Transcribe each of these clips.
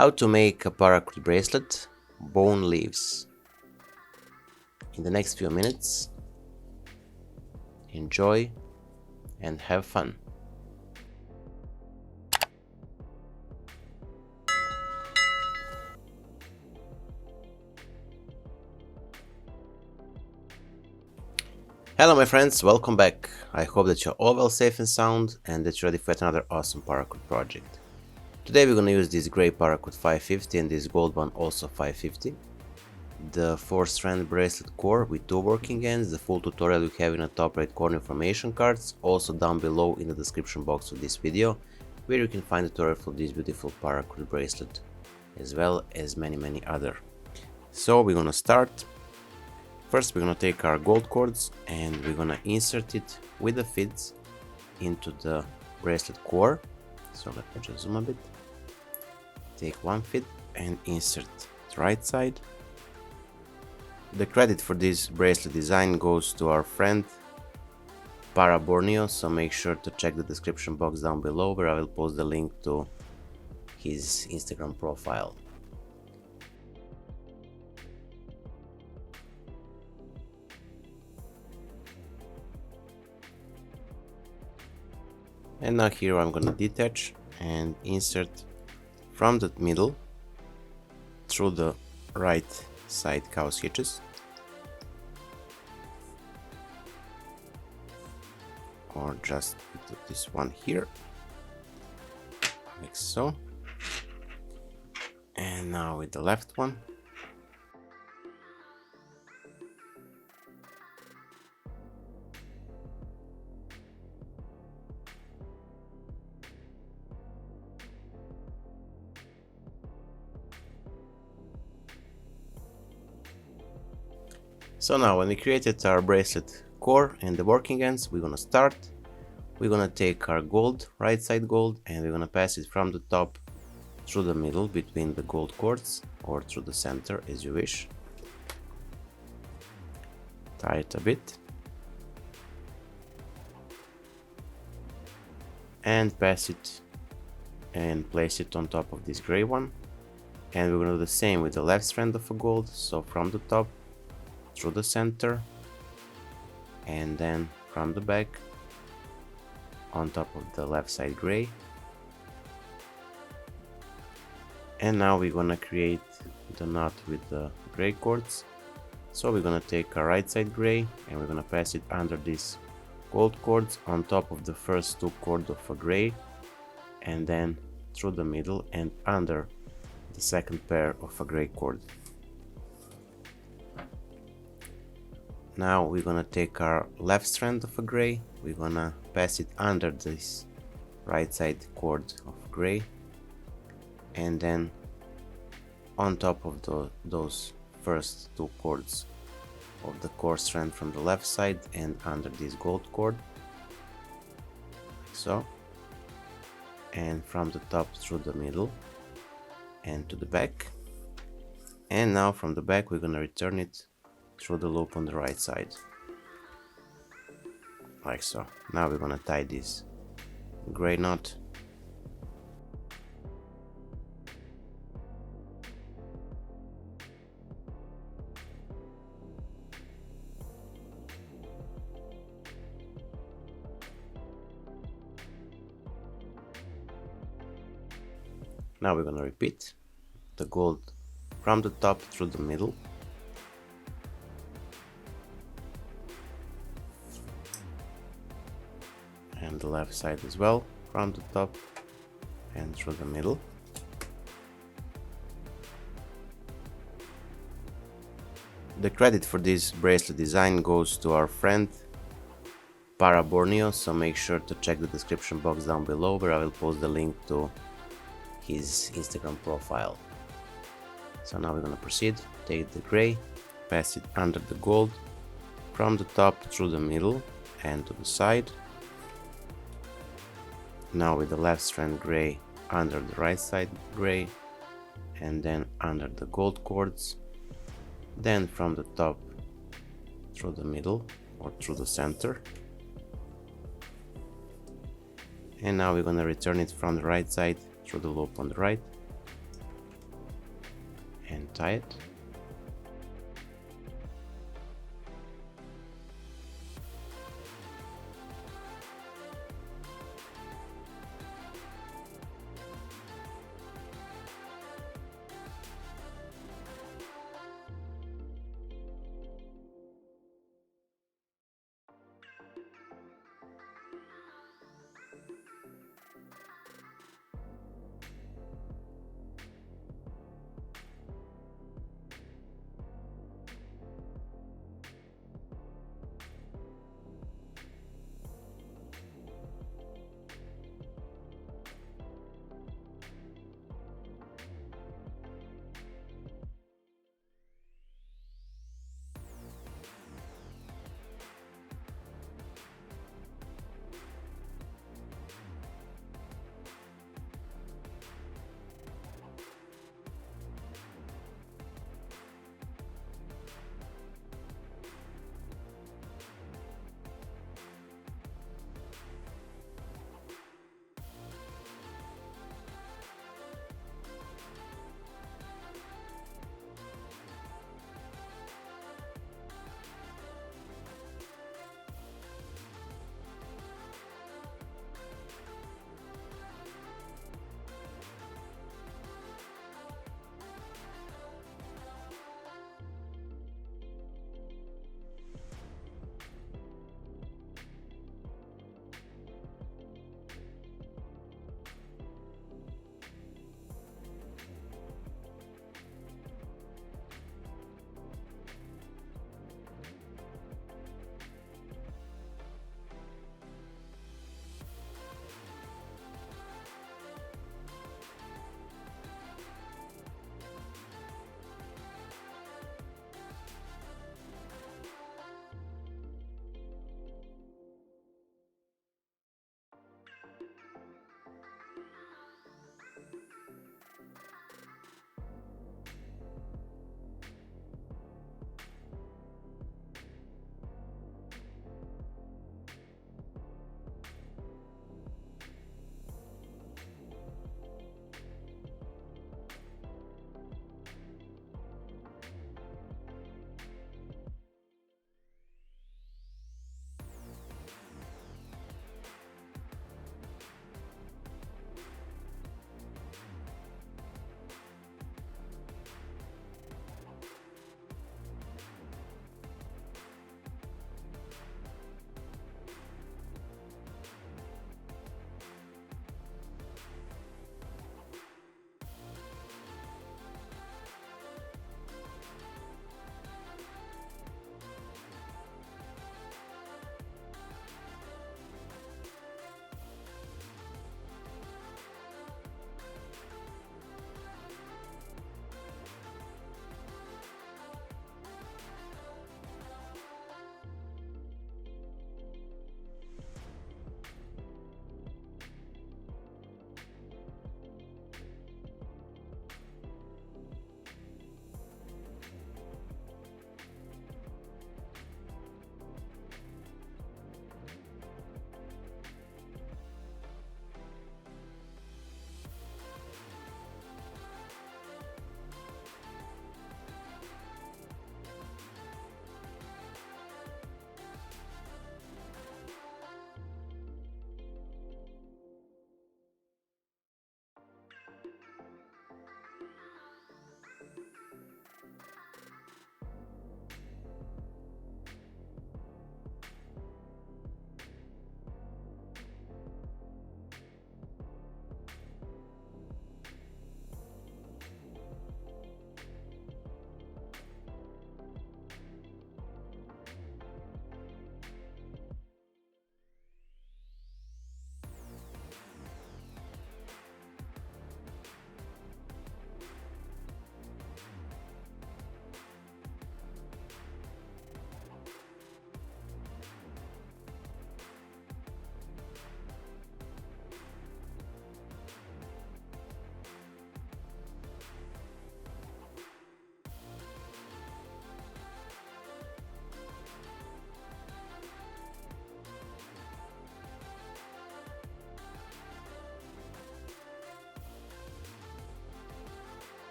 How to make a paracord bracelet, bone leaves. In the next few minutes, enjoy and have fun. Hello my friends, welcome back. I hope that you're all well, safe and sound, and that you're ready for yet another awesome paracord project. Today we're gonna use this grey paracord 550 and this gold one also 550. The 4-strand bracelet core with 2 working ends. The full tutorial you have in the top right corner information cards, also down below in the description box of this video, where you can find the tutorial for this beautiful paracord bracelet, as well as many other. So we're gonna start. First we're gonna take our gold cords and we're gonna insert it with the fits into the bracelet core. So let me just zoom a bit. Take one fit and insert the right side. The credit for this bracelet design goes to our friend Paracord, so make sure to check the description box down below, where I will post the link to his Instagram profile. And now here I'm gonna detach and insert from the middle through the right side cow's hitches, or just put this one here, like so. And now with the left one. So now when we created our bracelet core and the working ends, we're gonna start. We're gonna take our gold, right side gold, and we're gonna pass it from the top through the middle between the gold cords, or through the center as you wish. Tie it a bit. And pass it and place it on top of this gray one. And we're gonna do the same with the left strand of a gold, so from the top through the center, and then from the back on top of the left side gray. And now we're gonna create the knot with the gray cords. So we're gonna take our right side gray and we're gonna pass it under these gold cords on top of the first 2 cords of a gray, and then through the middle and under the second pair of a gray cord. Now we're gonna take our left strand of a gray, we're gonna pass it under this right side cord of gray, and then on top of those first 2 cords of the core strand from the left side and under this gold cord, like so, and from the top through the middle and to the back. And now from the back we're gonna return it through the loop on the right side, like so. Now we're gonna tie this gray knot. Now we're gonna repeat the gold from the top through the middle, and the left side as well, from the top and through the middle. The credit for this bracelet design goes to our friend Paracord, so make sure to check the description box down below, where I will post the link to his Instagram profile. So now we're gonna proceed. Take the gray, pass it under the gold, from the top through the middle and to the side. Now with the left strand gray under the right side gray, and then under the gold cords, then from the top through the middle or through the center. And now we're gonna return it from the right side through the loop on the right, tie it.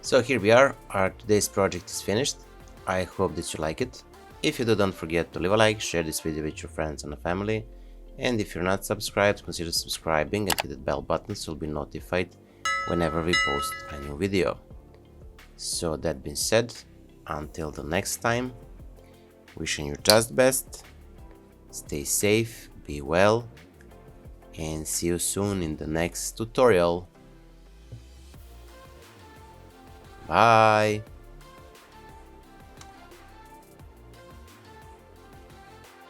So here we are, our today's project is finished. I hope that you like it. If you do, don't forget to leave a like, share this video with your friends and family. And if you're not subscribed, consider subscribing and hit the bell button so you'll be notified whenever we post a new video. So that being said, until the next time, wishing you just best, stay safe, be well, and see you soon in the next tutorial. Bye!